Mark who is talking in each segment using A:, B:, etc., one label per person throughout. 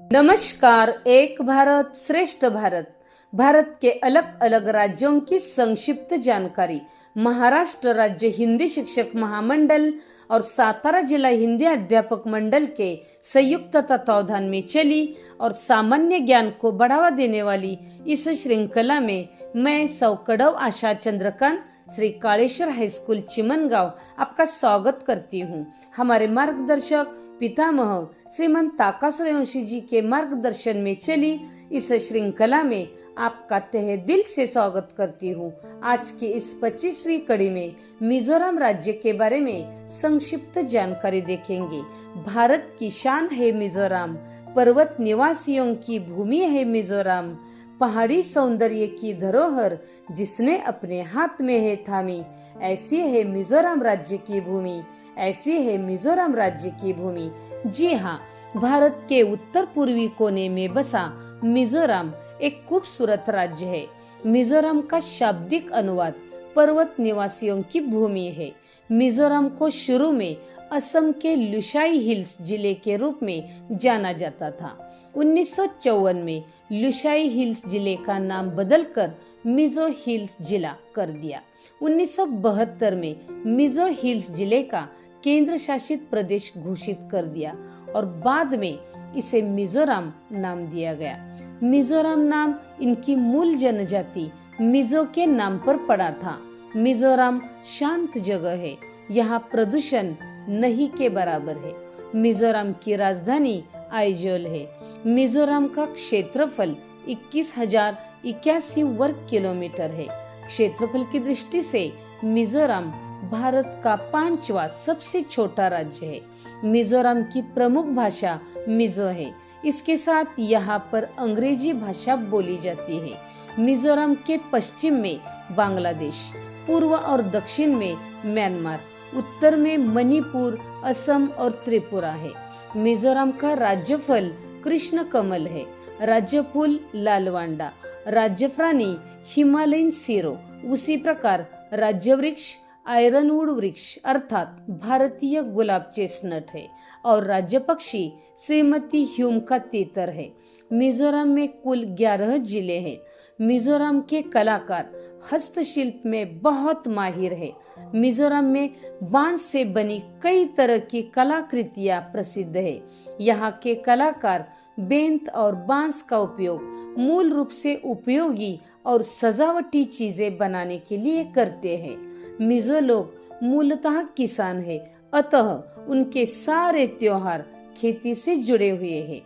A: नमस्कार। एक भारत श्रेष्ठ भारत, भारत के अलग अलग राज्यों की संक्षिप्त जानकारी। महाराष्ट्र राज्य हिंदी शिक्षक महामंडल और सातारा जिला हिंदी अध्यापक मंडल के संयुक्त तत्वावधान में चली और सामान्य ज्ञान को बढ़ावा देने वाली इस श्रृंखला में मैं सौकड़व आशा चंद्रकांत श्री कालेश्वर हाईस्कूल चिमनगांव आपका स्वागत करती हूँ। हमारे मार्गदर्शक पितामह श्रीमंत ताकासुर जी के मार्गदर्शन में चली इस श्रृंखला में आपका तहे दिल से स्वागत करती हूँ। आज की इस 25वीं कड़ी में मिजोरम राज्य के बारे में संक्षिप्त जानकारी देखेंगे। भारत की शान है मिजोरम, पर्वत निवासियों की भूमि है मिजोरम, पहाड़ी सौंदर्य की धरोहर जिसने अपने हाथ में है थामी, ऐसी है मिजोरम राज्य की भूमि, ऐसी है मिजोरम राज्य की भूमि। जी हाँ, भारत के उत्तर पूर्वी कोने में बसा मिजोरम एक खूबसूरत राज्य है। मिजोरम का शाब्दिक अनुवाद पर्वत निवासियों की भूमि है। मिजोरम को शुरू में असम के लुशाई हिल्स जिले के रूप में जाना जाता था। 1954 में लुशाई हिल्स जिले का नाम बदलकर मिजो हिल्स जिला कर दिया। 1972 में मिजो हिल्स जिले का केंद्र शासित प्रदेश घोषित कर दिया और बाद में इसे मिजोरम नाम दिया गया। मिजोरम नाम इनकी मूल जनजाति मिजो के नाम पर पड़ा था। मिजोरम शांत जगह है, यहाँ प्रदूषण नहीं के बराबर है। मिजोरम की राजधानी आइजोल है। मिजोरम का क्षेत्रफल 21,081 वर्ग किलोमीटर है। क्षेत्रफल की दृष्टि से मिजोरम भारत का 5वां सबसे छोटा राज्य है। मिजोरम की प्रमुख भाषा मिजो है। इसके साथ यहाँ पर अंग्रेजी भाषा बोली जाती है। मिजोरम के पश्चिम में बांग्लादेश, पूर्व और दक्षिण में म्यांमार, उत्तर में मणिपुर, असम और त्रिपुरा है। मिजोरम का राज्यफल कृष्ण कमल है। राज्य फूल लालवांडा, राज्य प्राणी हिमालयन सिरो, उसी प्रकार राज्य वृक्ष आयरनवुड वृक्ष अर्थात भारतीय गुलाब चेस्टनट है और राज्य पक्षी श्रीमती ह्यूम का तीतर है। मिजोरम में कुल 11 जिले हैं। मिजोरम के कलाकार हस्तशिल्प में बहुत माहिर है। मिजोरम में बांस से बनी कई तरह की कलाकृतियां प्रसिद्ध है। यहाँ के कलाकार बेंत और बांस का उपयोग मूल रूप से उपयोगी और सजावटी चीजें बनाने के लिए करते हैं। मिजो लोग मूलतः किसान हैं, अतः उनके सारे त्योहार खेती से जुड़े हुए हैं।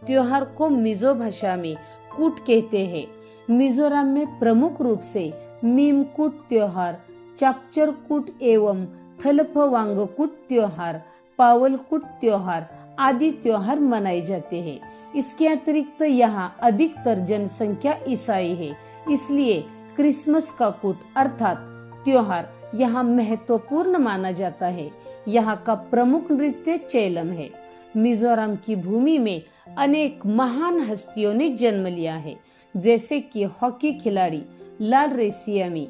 A: त्योहार को मिजो भाषा में कूट कहते हैं। मिजोरम में प्रमुख रूप से मीमकूट त्योहार, चापचरकूट एवं थलफवांगकूट त्योहार, पावलकूट त्योहार आदि त्योहार मनाए जाते हैं। इसके अतिरिक्त यहाँ अधिकतर जनसंख्या ईसाई है, इसलिए क्रिसमस का कूट अर्थात त्योहार यहाँ महत्वपूर्ण माना जाता है। यहाँ का प्रमुख नृत्य चेलम है। मिजोरम की भूमि में अनेक महान हस्तियों ने जन्म लिया है, जैसे कि हॉकी खिलाड़ी लाल रेसियामी,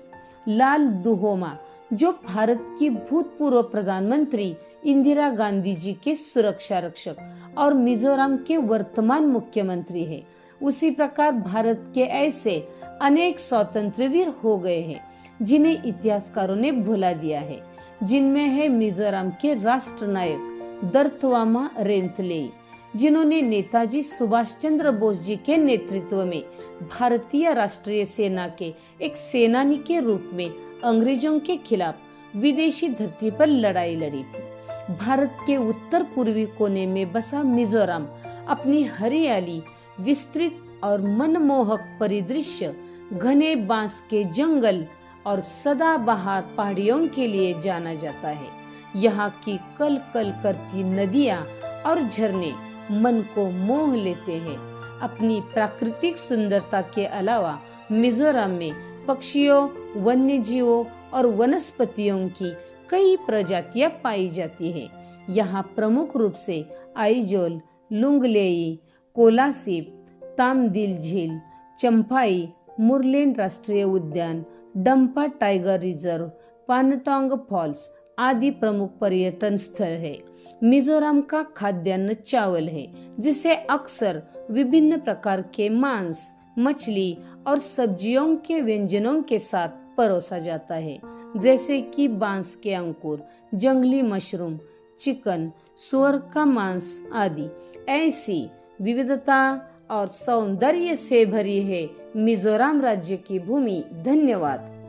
A: लाल दुहोमा जो भारत की भूतपूर्व प्रधानमंत्री इंदिरा गांधी जी के सुरक्षा रक्षक और मिजोरम के वर्तमान मुख्यमंत्री है। उसी प्रकार भारत के ऐसे अनेक स्वतंत्रवीर हो गए हैं जिन्हें इतिहासकारों ने भुला दिया है, जिनमें है मिजोरम के राष्ट्र नायक दर्तवामा रेंथलेई, जिन्होंने नेताजी सुभाष चंद्र बोस जी के नेतृत्व में भारतीय राष्ट्रीय सेना के एक सेनानी के रूप में अंग्रेजों के खिलाफ विदेशी धरती पर लड़ाई लड़ी थी। भारत के उत्तर पूर्वी कोने में बसा मिजोरम अपनी हरियाली, विस्तृत और मनमोहक परिदृश्य, घने बांस के जंगल और सदाबहार पहाड़ियों के लिए जाना जाता है। यहाँ की कल कल करती नदियाँ और झरने मन को मोह लेते हैं। अपनी प्राकृतिक सुंदरता के अलावा मिजोरम में पक्षियों, वन्य जीवों और वनस्पतियों की कई प्रजातियां पाई जाती हैं। यहाँ प्रमुख रूप से आइजोल, लुंगलेई, कोलासिब, तामदिल झील, चंफाई, मुरलेन राष्ट्रीय उद्यान, डंपा टाइगर रिजर्व, पानटोंग फॉल्स आदि प्रमुख पर्यटन स्थल है। मिजोरम का खाद्यान्न चावल है, जिसे अक्सर विभिन्न प्रकार के मांस, मछली और सब्जियों के व्यंजनों के साथ परोसा जाता है, जैसे कि बांस के अंकुर, जंगली मशरूम, चिकन, सुअर का मांस आदि। ऐसी विविधता और सौंदर्य से भरी है मिजोरम राज्य की भूमि। धन्यवाद।